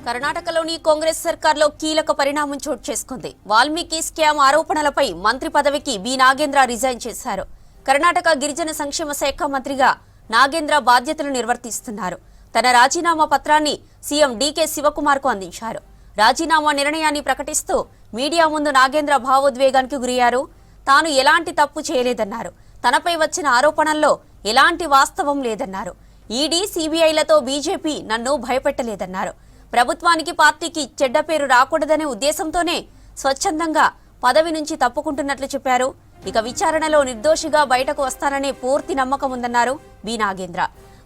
కర్ణాటకలోని కాంగ్రెస్ సర్కార్లో కీలక పరిణామం చోటు చేసుకుంది. వాల్మీకి స్కామ్ ఆరోపణలపై మంత్రి పదవికి బి నాగేంద్ర రిజైన్ చేశారు. కర్ణాటక గిరిజన సంక్షేమ శాఖ మంత్రిగా నాగేంద్ర బాధ్యతలు నిర్వర్తిస్తున్నారు. తన రాజీనామా పత్రాన్ని సీఎం డీకే శివకుమార్కు అందించారు. రాజీనామా నిర్ణయాన్ని ప్రకటిస్తూ మీడియా ముందు నాగేంద్ర భావోద్వేగానికి గురయ్యారు. తాను ఎలాంటి తప్పు చేయలేదన్నారు. తనపై వచ్చిన ఆరోపణల్లో ఎలాంటి వాస్తవం లేదన్నారు. ఈడీ సీబీఐలతో బీజేపీ నన్ను భయపెట్టలేదన్నారు. ప్రభుత్వానికి పార్టీకి చెడ్డ పేరు రాకూడదనే ఉద్దేశంతోనే స్వచ్ఛందంగా పదవి నుంచి తప్పుకుంటున్నట్లు చెప్పారు. ఇక విచారణలో నిర్దోషిగా బయటకు వస్తారనే పూర్తి నమ్మకం ఉందన్నారు బి నాగేంద్ర.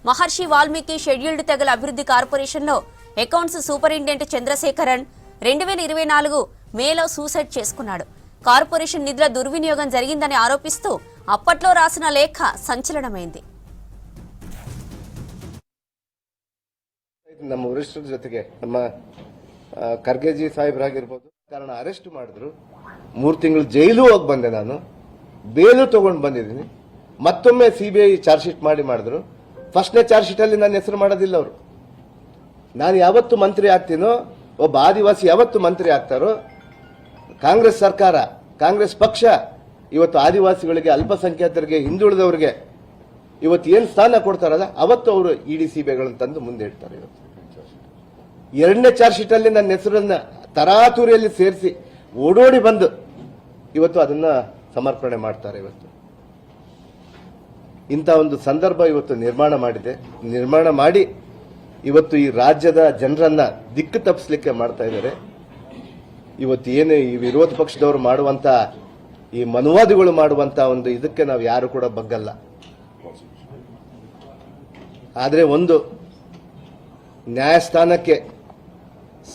మహర్షి వాల్మీకి షెడ్యూల్డ్ తెగల అభివృద్ధి కార్పొరేషన్లో అకౌంట్స్ సూపరింటెండెంట్ చంద్రశేఖరన్ 2024 మేలో సూసైడ్ చేసుకున్నాడు. కార్పొరేషన్ నిధుల దుర్వినియోగం జరిగిందని ఆరోపిస్తూ అప్పట్లో రాసిన లేఖ సంచలనమైంది. ನಮ್ಮ ವರಿಷ್ಠರ ಜೊತೆಗೆ ನಮ್ಮ ಖರ್ಗೆಜಿ ಸಾಹೇಬರಾಗಿರ್ಬೋದು ಕಾರಣ ಅರೆಸ್ಟ್ ಮಾಡಿದ್ರು. 3 ತಿಂಗಳು ಜೈಲು ಹೋಗಿ ಬಂದೆ. ನಾನು ಬೇಲು ತಗೊಂಡು ಬಂದಿದ್ದೀನಿ. ಮತ್ತೊಮ್ಮೆ ಸಿಬಿಐ ಚಾರ್ಜ್ ಶೀಟ್ ಮಾಡಿದ್ರು. ಫಸ್ಟ್ನೇ ಚಾರ್ಜ್ ಶೀಟ್ ಅಲ್ಲಿ ನನ್ನ ಹೆಸರು ಮಾಡೋದಿಲ್ಲ ಅವರು. ನಾನು ಯಾವತ್ತು ಮಂತ್ರಿ ಆಗ್ತೀನೋ, ಒಬ್ಬ ಆದಿವಾಸಿ ಯಾವತ್ತು ಮಂತ್ರಿ ಆಗ್ತಾರೋ, ಕಾಂಗ್ರೆಸ್ ಸರ್ಕಾರ, ಕಾಂಗ್ರೆಸ್ ಪಕ್ಷ ಇವತ್ತು ಆದಿವಾಸಿಗಳಿಗೆ, ಅಲ್ಪಸಂಖ್ಯಾತರಿಗೆ, ಹಿಂದುಳಿದವರಿಗೆ ಇವತ್ತು ಏನು ಸ್ಥಾನ ಕೊಡ್ತಾರಲ್ಲ ಅವತ್ತು ಅವರು ಇಡಿ ಸಿಬಿಐಗಳನ್ನು ತಂದು ಮುಂದೆ ಇಡ್ತಾರೆ. ಇವತ್ತು 2ನೇ ಚಾರ್ಜ್ ಶೀಟ್ ಅಲ್ಲಿ ನನ್ನ ಹೆಸರನ್ನ ತರಾತುರಿಯಲ್ಲಿ ಸೇರಿಸಿ ಓಡೋಡಿ ಬಂದು ಇವತ್ತು ಅದನ್ನ ಸಮರ್ಪಣೆ ಮಾಡ್ತಾರೆ. ಇವತ್ತು ಇಂಥ ಒಂದು ಸಂದರ್ಭ ಇವತ್ತು ನಿರ್ಮಾಣ ಮಾಡಿ ಇವತ್ತು ಈ ರಾಜ್ಯದ ಜನರನ್ನ ದಿಕ್ಕು ತಪ್ಪಿಸ್ಲಿಕ್ಕೆ ಮಾಡ್ತಾ ಇದ್ದಾರೆ. ಇವತ್ತು ಏನು ಈ ವಿರೋಧ ಪಕ್ಷದವರು ಮಾಡುವಂತ, ಈ ಮನುವಾದಿಗಳು ಮಾಡುವಂತ ಒಂದು ಇದಕ್ಕೆ ನಾವು ಯಾರು ಕೂಡ ಬಗ್ಗಲ್ಲ. ಆದರೆ ಒಂದು ನ್ಯಾಯಸ್ಥಾನಕ್ಕೆ,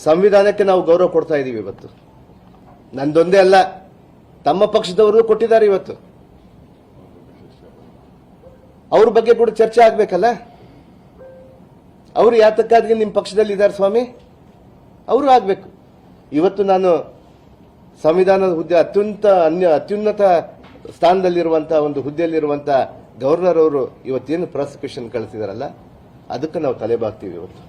ಸಂವಿಧಾನಕ್ಕೆ ನಾವು ಗೌರವ ಕೊಡ್ತಾ ಇದ್ದೀವಿ. ಇವತ್ತು ನಂದೊಂದೇ ಅಲ್ಲ, ತಮ್ಮ ಪಕ್ಷದವರು ಕೊಟ್ಟಿದ್ದಾರೆ. ಇವತ್ತು ಅವ್ರ ಬಗ್ಗೆ ಕೂಡ ಚರ್ಚೆ ಆಗ್ಬೇಕಲ್ಲ. ಅವರು ಯಾತಕ್ಕಾಗಿ ನಿಮ್ಮ ಪಕ್ಷದಲ್ಲಿ ಇದ್ದಾರೆ ಸ್ವಾಮಿ, ಅವರು ಆಗ್ಬೇಕು. ಇವತ್ತು ನಾನು ಸಂವಿಧಾನದ ಹುದ್ದೆ ಅತ್ಯುನ್ನತ ಸ್ಥಾನದಲ್ಲಿರುವಂತಹ ಒಂದು ಹುದ್ದೆಯಲ್ಲಿರುವಂತಹ ಗವರ್ನರ್ ಅವರು ಇವತ್ತೇನು ಪ್ರಾಸಿಕ್ಯೂಷನ್ ಕಳಿಸಿದಾರಲ್ಲ ಅದಕ್ಕೆ ನಾವು ತಲೆಬಾಗ್ತೀವಿ ಇವತ್ತು.